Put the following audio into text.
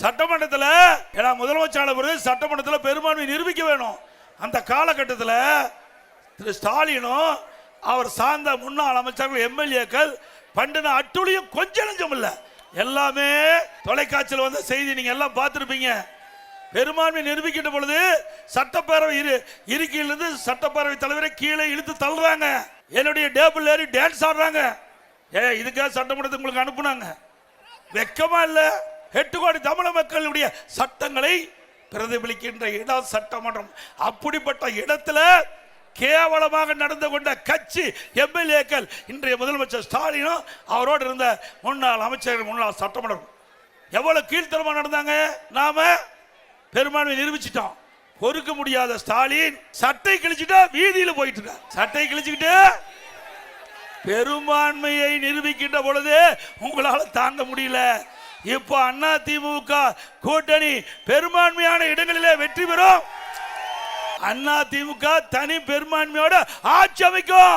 சட்டமன்றத்தில் ஏன்னா முதலமைச்சர் சட்டமன்றத்தில் பெரும்பான்மை நிரூபிக்க வேணும். அந்த காலகட்டத்தில் திரு ஸ்டாலினும் அவர் சார்ந்த முன்னாள் அமைச்சர்கள் எம்எல்ஏக்கள் பண்டின அட்டுழியும் கொஞ்சம் நஞ்சம் இல்ல, எல்லாமே தொலைக்காட்சியில் வந்த செய்தி நீங்க எல்லாம் பார்த்திருப்பீங்க. பெரும்பான்மை நிரூபிக்கின்ற பொழுது சட்டப்பேரவை இருக்கையிலிருந்து சட்டப்பேரவை தலைவரை கீழே இழுத்து தள்ளுறாங்க, என்னுடைய டேபிள் ஏறி டான்ஸ் ஆடுறாங்க. இதுக்காக சட்டமன்றத்தை உங்களுக்கு அனுப்புனாங்க? வெக்கமா இல்ல? 8 கோடி தமிழக மக்களுடைய சட்டங்களை பிரதிபலிக்கின்ற இடம் சட்டமன்றம். அப்படிப்பட்ட இடத்துல கேவலமாக நடந்து கொண்ட கட்சி எம்எல்ஏக்கள் இன்றைய முதலமைச்சர் ஸ்டாலினும் அவரோடு இருந்த முன்னாள் அமைச்சர்கள் முன்னாள் சட்டமன்றம் எவ்வளவு கீழ்த்தரமா நடந்தாங்க. நாம பெரும்பான்மை நிரூபிச்சிட்டோம். பொறுக்க முடியாத ஸ்டாலின் சட்டை கிழிச்சுட்டா வீதியில போயிட்டு இருக்க, சட்டை கிழிச்சுக்கிட்டு பெரும்பான்மையை நிரூபிக்கின்ற பொழுது உங்களால தாங்க முடியல. இப்போ அண்ணா திமுக கூட்டணி பெரும்பான்மையான இடங்களிலே வெற்றி பெறும். அண்ணா திமுக தனி பெரும்பான்மையோட ஆட்சி அமைக்கும்.